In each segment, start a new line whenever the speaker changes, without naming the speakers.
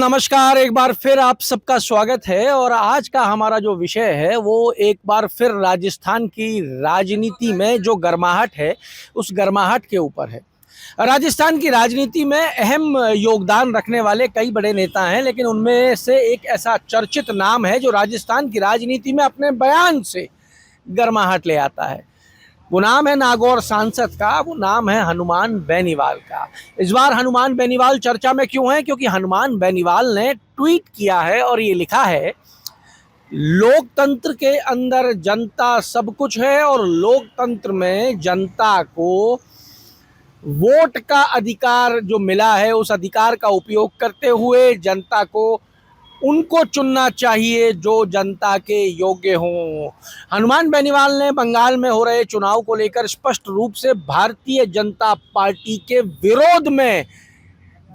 नमस्कार, एक बार फिर आप सबका स्वागत है। और आज का हमारा जो विषय है वो एक बार फिर राजस्थान की राजनीति में जो गर्माहट है उस गर्माहट के ऊपर है। राजस्थान की राजनीति में अहम योगदान रखने वाले कई बड़े नेता हैं, लेकिन उनमें से एक ऐसा चर्चित नाम है जो राजस्थान की राजनीति में अपने बयान से गर्माहट ले आता है। वो नाम है नागौर सांसद का, वो नाम है हनुमान बेनीवाल का। इस बार हनुमान बेनीवाल चर्चा में क्यों है? क्योंकि हनुमान बेनीवाल ने ट्वीट किया है और ये लिखा है, लोकतंत्र के अंदर जनता सब कुछ है और लोकतंत्र में जनता को वोट का अधिकार जो मिला है उस अधिकार का उपयोग करते हुए जनता को उनको चुनना चाहिए जो जनता के योग्य हों। हनुमान बेनीवाल ने बंगाल में हो रहे चुनाव को लेकर स्पष्ट रूप से भारतीय जनता पार्टी के विरोध में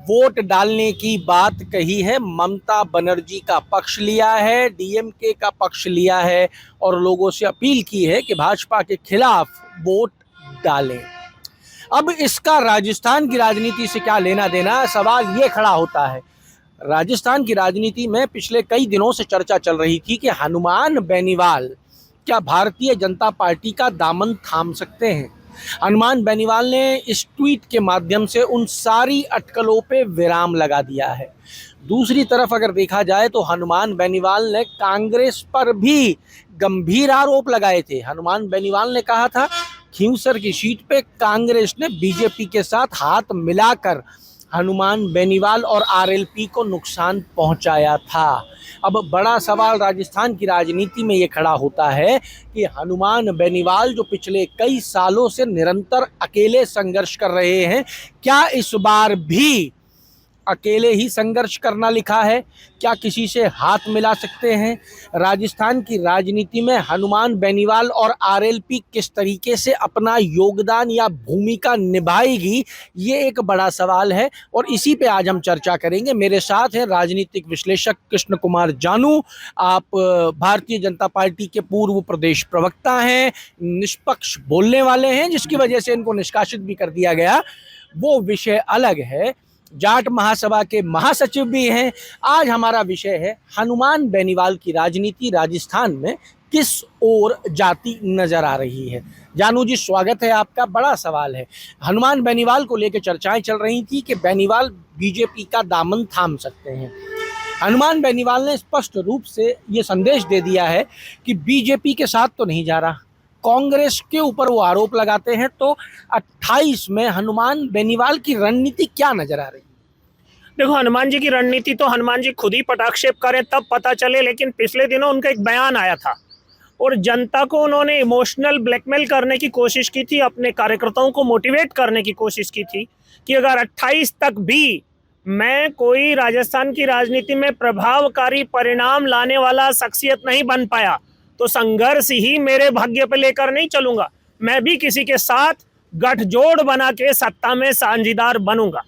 वोट डालने की बात कही है। ममता बनर्जी का पक्ष लिया है, डीएमके का पक्ष लिया है और लोगों से अपील की है कि भाजपा के खिलाफ वोट डालें। अब इसका राजस्थान की राजनीति से क्या लेना देना? सवाल ये खड़ा होता है। राजस्थान की राजनीति में पिछले कई दिनों से चर्चा चल रही थी कि हनुमान बेनीवाल क्या भारतीय जनता पार्टी का दामन थाम सकते हैं। हनुमान बेनीवाल ने इस ट्वीट के माध्यम से उन सारी अटकलों पे विराम लगा दिया है। दूसरी तरफ अगर देखा जाए तो हनुमान बेनीवाल ने कांग्रेस पर भी गंभीर आरोप लगाए थे। हनुमान बेनीवाल ने कहा था खींवसर की सीट पे कांग्रेस ने बीजेपी के साथ हाथ मिलाकर हनुमान बेनीवाल और आरएलपी को नुकसान पहुंचाया था। अब बड़ा सवाल राजस्थान की राजनीति में ये खड़ा होता है कि हनुमान बेनीवाल जो पिछले कई सालों से निरंतर अकेले संघर्ष कर रहे हैं, क्या इस बार भी अकेले ही संघर्ष करना लिखा है? क्या किसी से हाथ मिला सकते हैं? राजस्थान की राजनीति में हनुमान बेनीवाल और आरएलपी किस तरीके से अपना योगदान या भूमिका निभाएगी, ये एक बड़ा सवाल है और इसी पे आज हम चर्चा करेंगे। मेरे साथ हैं राजनीतिक विश्लेषक कृष्ण कुमार जानू। आप भारतीय जनता पार्टी के पूर्व प्रदेश प्रवक्ता हैं, निष्पक्ष बोलने वाले हैं, जिसकी वजह से इनको निष्कासित भी कर दिया गया, वो विषय अलग है। जाट महासभा के महासचिव भी हैं। आज हमारा विषय है हनुमान बेनीवाल की राजनीति राजस्थान में किस ओर जाती नजर आ रही है। जानू जी, स्वागत है आपका। बड़ा सवाल है, हनुमान बेनीवाल को लेकर चर्चाएं चल रही थी कि बेनीवाल बीजेपी का दामन थाम सकते हैं। हनुमान बेनीवाल ने स्पष्ट रूप से ये संदेश दे दिया है कि बीजेपी के साथ तो नहीं जा रहा, कांग्रेस के ऊपर वो आरोप लगाते हैं। तो 28 में हनुमान बेनीवाल की रणनीति क्या नजर आ रही है?
देखो, हनुमान जी की रणनीति तो हनुमान जी खुद ही पटाक्षेप करें तब पता चले, लेकिन पिछले दिनों उनका एक बयान आया था और जनता को उन्होंने इमोशनल ब्लैकमेल करने की कोशिश की थी, अपने कार्यकर्ताओं को मोटिवेट करने की कोशिश की थी कि अगर 28 तक भी मैं कोई राजस्थान की राजनीति में प्रभावकारी परिणाम लाने वाला शख्सियत नहीं बन पाया तो संघर्ष ही मेरे भाग्य पे लेकर नहीं चलूंगा, मैं भी किसी के साथ गठजोड़ बना के सत्ता में साझीदार बनूंगा।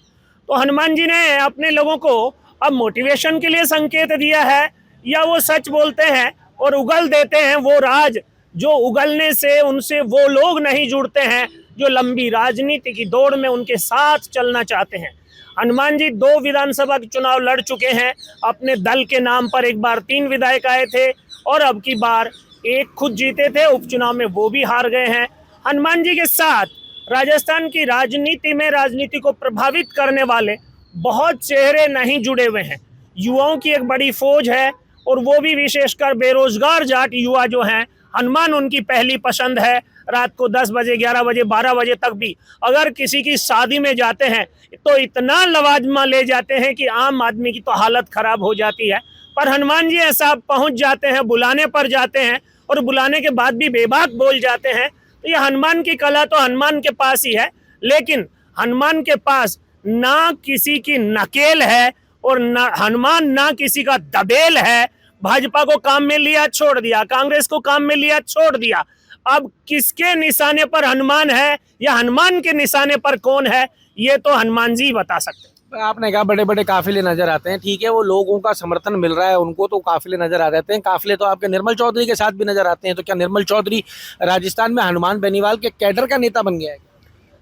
तो हनुमान जी ने अपने लोगों को अब मोटिवेशन के लिए संकेत दिया है या वो सच बोलते हैं और उगल देते हैं वो राज जो उगलने से उनसे वो लोग नहीं जुड़ते हैं जो लंबी राजनीति की दौड़ में उनके साथ चलना चाहते हैं। हनुमान जी 2 विधानसभा के चुनाव लड़ चुके हैं, अपने दल के नाम पर एक बार 3 विधायक आए थे और अब की बार 1 खुद जीते थे, उपचुनाव में वो भी हार गए हैं। हनुमान जी के साथ राजस्थान की राजनीति को प्रभावित करने वाले बहुत चेहरे नहीं जुड़े हुए हैं। युवाओं की एक बड़ी फौज है और वो भी विशेषकर बेरोजगार जाट युवा जो हैं, हनुमान उनकी पहली पसंद है। रात को 10 बजे 11 बजे 12 बजे तक भी अगर किसी की शादी में जाते हैं तो इतना लवाजमा ले जाते हैं कि आम आदमी की तो हालत खराब हो जाती है। पर हनुमान जी ऐसा पहुंच जाते हैं, बुलाने पर जाते हैं और बुलाने के बाद भी बेबाक बोल जाते हैं। तो ये हनुमान की कला तो हनुमान के पास ही है, लेकिन हनुमान के पास ना किसी की नकेल है और ना हनुमान ना किसी का दबेल है। भाजपा को काम में लिया छोड़ दिया, कांग्रेस को काम में लिया छोड़ दिया। अब किसके निशाने पर हनुमान है या हनुमान के निशाने पर कौन है, ये तो हनुमान जी बता सकते हैं।
आपने कहा बड़े बड़े काफिले नजर आते हैं, ठीक है, वो लोगों का समर्थन मिल रहा है उनको, तो काफिले नजर आ जाते हैं। काफिले तो आपके निर्मल चौधरी के साथ भी नजर आते हैं। तो क्या निर्मल चौधरी राजस्थान में हनुमान बेनीवाल के कैडर का नेता बन गया है?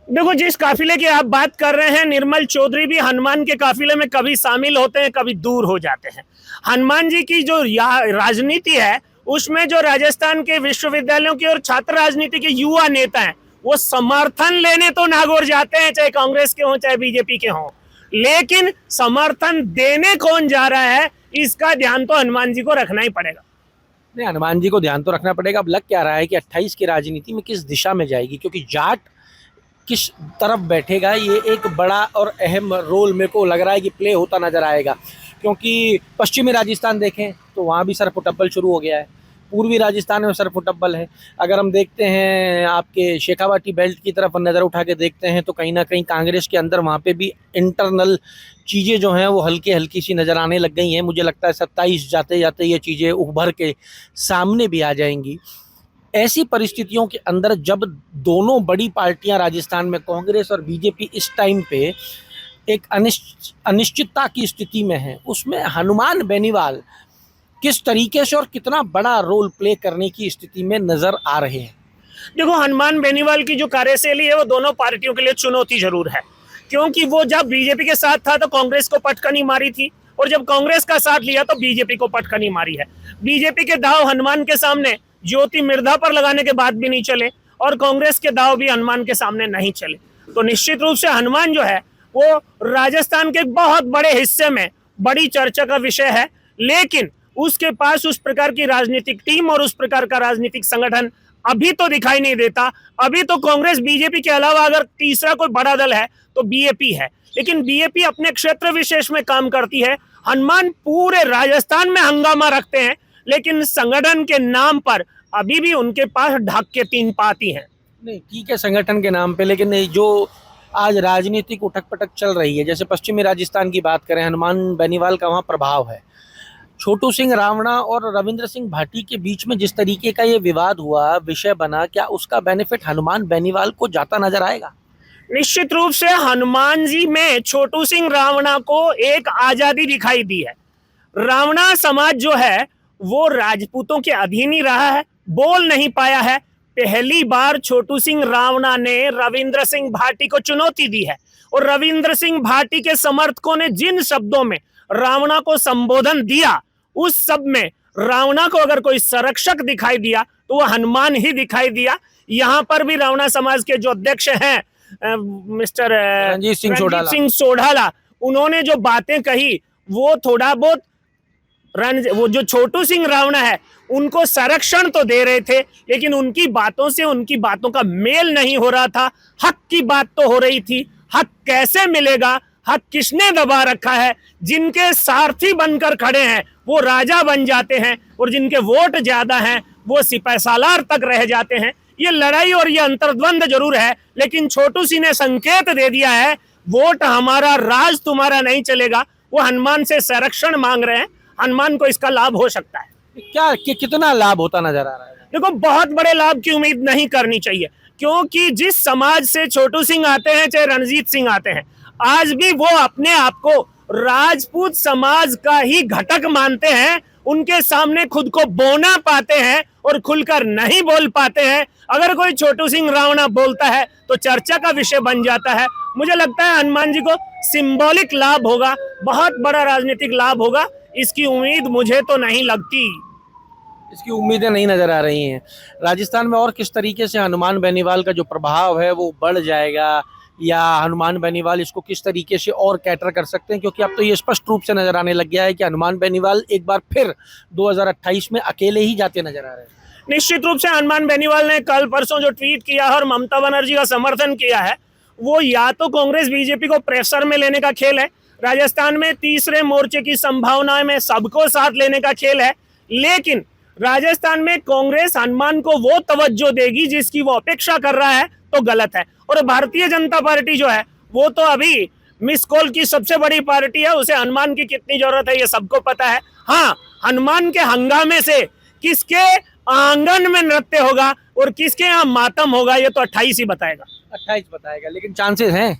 देखो, जिस काफिले की आप बात कर रहे हैं, निर्मल चौधरी भी हनुमान के काफिले में कभी शामिल होते हैं, कभी दूर हो जाते हैं। हनुमान जी की जो राजनीति है, उसमें जो राजस्थान के विश्वविद्यालयों की और छात्र राजनीति के युवा नेता हैं, वो समर्थन लेने तो नागौर जाते हैं, चाहे कांग्रेस के हों चाहे बीजेपी के हों, लेकिन समर्थन देने कौन जा रहा है, इसका ध्यान तो हनुमान जी को रखना ही पड़ेगा।
नहीं, हनुमान जी को ध्यान तो रखना पड़ेगा। अब लग क्या रहा है कि 28 की राजनीति में किस दिशा में जाएगी, क्योंकि जाट किस तरफ बैठेगा, ये एक बड़ा और अहम रोल मेरे को लग रहा है कि प्ले होता नजर आएगा। क्योंकि पश्चिमी राजस्थान देखें तो वहाँ भी सरपुटब्बल शुरू हो गया है, पूर्वी राजस्थान में सरपुटब्बल है। अगर हम देखते हैं आपके शेखावाटी बेल्ट की तरफ नज़र उठा के देखते हैं तो कहीं ना कहीं कांग्रेस के अंदर वहाँ पे भी इंटरनल चीज़ें जो हैं वो हल्की हल्की सी नज़र आने लग गई हैं। मुझे लगता है 27 जाते जाते ये चीज़ें उभर के सामने भी आ जाएंगी। ऐसी परिस्थितियों के अंदर जब दोनों बड़ी पार्टियां राजस्थान में, कांग्रेस और बीजेपी, इस टाइम पे एक अनिश्चितता की स्थिति में है, उसमें हनुमान बेनीवाल किस तरीके से और कितना बड़ा रोल प्ले करने की स्थिति में नजर आ रहे हैं?
देखो, हनुमान बेनीवाल की जो कार्यशैली है वो दोनों पार्टियों के लिए चुनौती जरूर है, क्योंकि वो जब बीजेपी के साथ था तो कांग्रेस को पटकनी मारी थी, और जब कांग्रेस का साथ लिया तो बीजेपी को पटकनी मारी है। बीजेपी के दाव हनुमान के सामने ज्योति मिर्धा पर लगाने के बाद भी नहीं चले, और कांग्रेस के दाव भी हनुमान के सामने नहीं चले। तो निश्चित रूप से हनुमान जो है वो राजस्थान के बहुत बड़े हिस्से में बड़ी चर्चा का विषय है, लेकिन उसके पास उस प्रकार की राजनीतिक टीम और उस प्रकार का राजनीतिक संगठन अभी तो दिखाई नहीं देता। अभी तो कांग्रेस बीजेपी के अलावा अगर तीसरा कोई बड़ा दल है तो बीएपी है, लेकिन बीएपी अपने क्षेत्र विशेष में काम करती है। हनुमान पूरे राजस्थान में हंगामा रखते हैं, लेकिन संगठन के नाम पर अभी भी उनके पास ढाक के 3 पाती हैं।
नहीं, ठीक है संगठन के नाम पे, लेकिन जो आज राजनीतिक उठक पटक चल रही है, जैसे पश्चिमी राजस्थान की बात करें, हनुमान बेनीवाल का वहाँ प्रभाव है। छोटू सिंह रावणा और रविंद्र सिंह भाटी के बीच में जिस तरीके का ये विवाद हुआ, विषय बना, क्या उसका बेनिफिट हनुमान बेनीवाल को जाता नजर आएगा?
निश्चित रूप से हनुमान जी में छोटू सिंह रावणा को एक आजादी दिखाई दी है। रावणा समाज जो है वो राजपूतों के अधीन ही रहा है, बोल नहीं पाया है। पहली बार छोटू सिंह रावणा ने रविंद्र सिंह भाटी को चुनौती दी है, और रविंद्र सिंह भाटी के समर्थकों ने जिन शब्दों में रावणा को संबोधन दिया, उस सब में रावणा को अगर कोई संरक्षक दिखाई दिया तो वह हनुमान ही दिखाई दिया। यहाँ पर भी रावणा समाज के जो अध्यक्ष हैं मिस्टर
रणजीत
सिंह सोढ़ाला, उन्होंने जो बातें कही वो थोड़ा बहुत वो जो छोटू सिंह रावणा है उनको संरक्षण तो दे रहे थे, लेकिन उनकी बातों से उनकी बातों का मेल नहीं हो रहा था। हक की बात तो हो रही थी, हक कैसे मिलेगा, हक किसने दबा रखा है, जिनके सारथी बनकर खड़े हैं वो राजा बन जाते हैं, और जिनके वोट ज्यादा हैं वो सिपह सालार तक रह जाते हैं। ये लड़ाई और ये अंतर्द्वंद जरूर है, लेकिन छोटू सिंह ने संकेत दे दिया है, वोट हमारा, राज तुम्हारा नहीं चलेगा। वो हनुमान से संरक्षण मांग रहे हैं, हनुमान को इसका लाभ हो सकता है।
क्या कितना लाभ होता नजर आ रहा है?
देखो, बहुत बड़े लाभ की उम्मीद नहीं करनी चाहिए, क्योंकि जिस समाज से छोटू सिंह आते हैं चाहे रणजीत सिंह आते हैं, आज भी वो अपने आप को राजपूत समाज का ही घटक मानते हैं। उनके सामने खुद को बोना पाते हैं और खुलकर नहीं बोल पाते हैं। अगर कोई छोटू सिंह रावणा बोलता है तो चर्चा का विषय बन जाता है। मुझे लगता है हनुमान जी को सिंबॉलिक लाभ होगा, बहुत बड़ा राजनीतिक लाभ होगा, इसकी उम्मीद मुझे तो नहीं लगती।
इसकी उम्मीदें नहीं नजर आ रही हैं। राजस्थान में और किस तरीके से हनुमान बेनीवाल का जो प्रभाव है वो बढ़ जाएगा, या हनुमान बेनीवाल इसको किस तरीके से और कैटर कर सकते हैं? क्योंकि अब तो ये स्पष्ट रूप से नजर आने लग गया है कि हनुमान बेनीवाल एक बार फिर 2028 में अकेले ही जाते नजर आ रहे हैं।
निश्चित रूप से हनुमान बेनीवाल ने कल परसों जो ट्वीट किया है और ममता बनर्जी का समर्थन किया है, वो या तो कांग्रेस बीजेपी को प्रेशर में लेने का खेल है, राजस्थान में तीसरे मोर्चे की संभावना में सबको साथ लेने का खेल है, लेकिन राजस्थान में कांग्रेस हनुमान को वो तवज्जो देगी जिसकी वो अपेक्षा कर रहा है तो गलत है। और भारतीय जनता पार्टी जो है वो तो अभी मिस कॉल की सबसे बड़ी पार्टी है, उसे हनुमान की कितनी जरूरत है ये सबको पता है। हाँ, हनुमान के हंगामे से किसके आंगन में नृत्य होगा और किसके यहाँ मातम होगा ये तो 28 ही बताएगा।
28 बताएगा, लेकिन चांसेस हैं।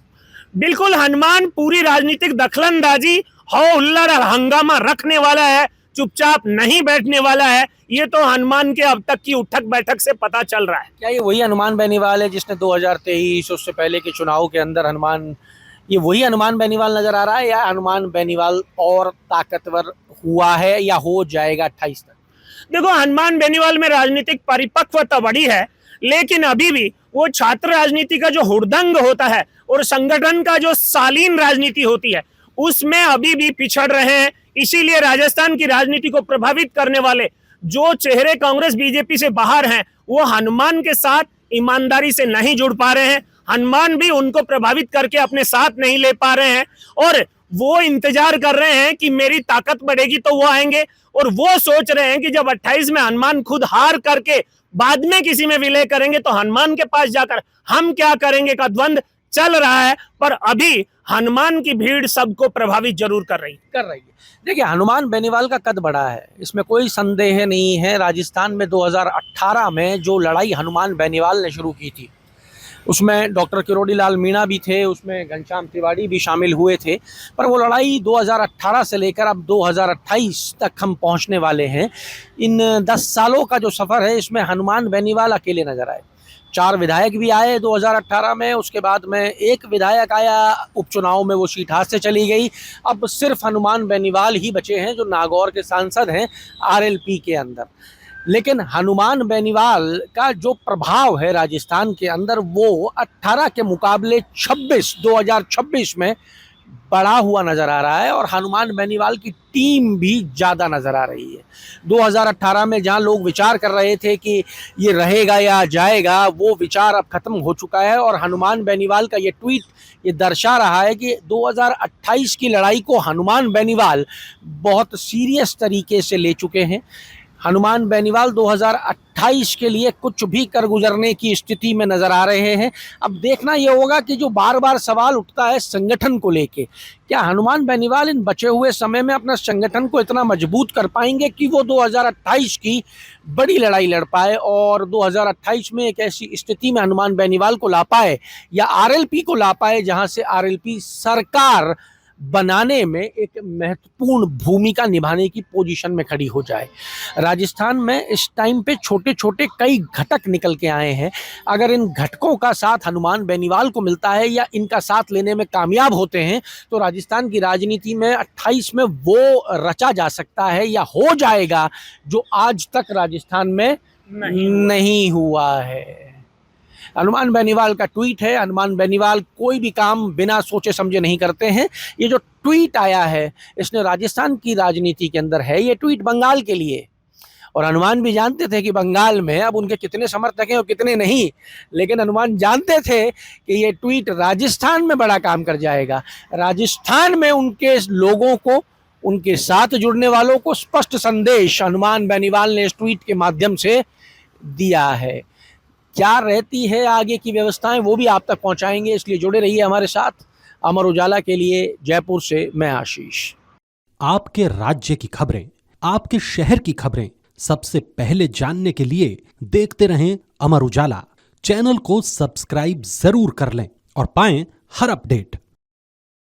बिल्कुल, हनुमान पूरी राजनीतिक दखलंदाजी, हो हुल्लड़ और हंगामा रखने वाला है, चुपचाप नहीं बैठने वाला है, ये तो हनुमान के अब तक की उठक बैठक से पता चल रहा है।
क्या ये वही हनुमान बेनीवाल है जिसने 2023 उससे पहले के चुनाव के अंदर ये वही हनुमान बेनीवाल नजर आ रहा है, या हनुमान बेनीवाल और ताकतवर हुआ है या हो जाएगा 28 तक?
देखो, हनुमान बेनीवाल में राजनीतिक परिपक्वता बड़ी है, लेकिन अभी भी वो छात्र राजनीति का जो हुड़दंग होता है और संगठन का जो शालीन राजनीति होती है, उसमें अभी भी पिछड़ रहे हैं। इसीलिए राजस्थान की राजनीति को प्रभावित करने वाले जो चेहरे कांग्रेस बीजेपी से बाहर हैं, वो हनुमान के साथ ईमानदारी से नहीं जुड़ पा रहे हैं। हनुमान भी उनको प्रभावित करके अपने साथ नहीं ले पा रहे हैं और वो इंतजार कर रहे हैं कि मेरी ताकत बढ़ेगी तो वो आएंगे, और वो सोच रहे हैं कि जब 28 में हनुमान खुद हार करके बाद में किसी में विलय करेंगे तो हनुमान के पास जाकर हम क्या करेंगे का द्वंद चल रहा है। पर अभी हनुमान की भीड़ सबको प्रभावित जरूर कर रही
है। देखिए, हनुमान बेनीवाल का कद बड़ा है, इसमें कोई संदेह नहीं है। राजस्थान में 2018 में जो लड़ाई हनुमान बेनीवाल ने शुरू की थी, उसमें डॉक्टर किरोड़ी लाल मीणा भी थे, उसमें घनश्याम तिवारी भी शामिल हुए थे। पर वो लड़ाई 2018 से लेकर अब 2028 तक हम पहुंचने वाले हैं। इन 10 सालों का जो सफ़र है, इसमें हनुमान बेनीवाल अकेले नजर आए। 4 विधायक भी आए 2018 में, उसके बाद में 1 विधायक आया, उपचुनाव में वो सीट हाथ से चली गई। अब सिर्फ हनुमान बेनीवाल ही बचे हैं जो नागौर के सांसद हैं आरएलपी के अंदर। लेकिन हनुमान बेनीवाल का जो प्रभाव है राजस्थान के अंदर, वो 18 के मुकाबले 2026 में बढ़ा हुआ नज़र आ रहा है और हनुमान बेनीवाल की टीम भी ज़्यादा नज़र आ रही है। 2018 में जहां लोग विचार कर रहे थे कि ये रहेगा या जाएगा, वो विचार अब ख़त्म हो चुका है और हनुमान बेनीवाल का ये ट्वीट ये दर्शा रहा है कि 2028 की लड़ाई को हनुमान बेनीवाल बहुत सीरियस तरीके से ले चुके हैं। हनुमान बेनीवाल 2028 के लिए कुछ भी कर गुजरने की स्थिति में नज़र आ रहे हैं। अब देखना ये होगा कि जो बार बार सवाल उठता है संगठन को लेके, क्या हनुमान बेनीवाल इन बचे हुए समय में अपना संगठन को इतना मजबूत कर पाएंगे कि वो 2028 की बड़ी लड़ाई लड़ पाए और 2028 में एक ऐसी स्थिति में हनुमान बेनीवाल को ला पाए या आरएलपी को ला पाए जहां से आरएलपी सरकार बनाने में एक महत्वपूर्ण भूमिका निभाने की पोजीशन में खड़ी हो जाए। राजस्थान में इस टाइम पे छोटे छोटे कई घटक निकल के आए हैं। अगर इन घटकों का साथ हनुमान बेनीवाल को मिलता है या इनका साथ लेने में कामयाब होते हैं तो राजस्थान की राजनीति में 28 में वो रचा जा सकता है या हो जाएगा जो आज तक राजस्थान में नहीं हुआ है। हनुमान बेनीवाल का ट्वीट है। हनुमान बेनीवाल कोई भी काम बिना सोचे समझे नहीं करते हैं। ये जो ट्वीट आया है, इसने राजस्थान की राजनीति के अंदर है, ये ट्वीट बंगाल के लिए, और हनुमान भी जानते थे कि बंगाल में अब उनके कितने समर्थक हैं और कितने नहीं, लेकिन हनुमान जानते थे कि ये ट्वीट राजस्थान में बड़ा काम कर जाएगा। राजस्थान में उनके लोगों को, उनके साथ जुड़ने वालों को स्पष्ट संदेश हनुमान बेनीवाल ने इस ट्वीट के माध्यम से दिया है। क्या रहती है आगे की व्यवस्थाएं, वो भी आप तक पहुंचाएंगे, इसलिए जुड़े रहिए हमारे साथ। अमर उजाला के लिए जयपुर से मैं आशीष।
आपके राज्य की खबरें, आपके शहर की खबरें सबसे पहले जानने के लिए देखते रहें अमर उजाला। चैनल को सब्सक्राइब जरूर कर लें और पाएं हर अपडेट।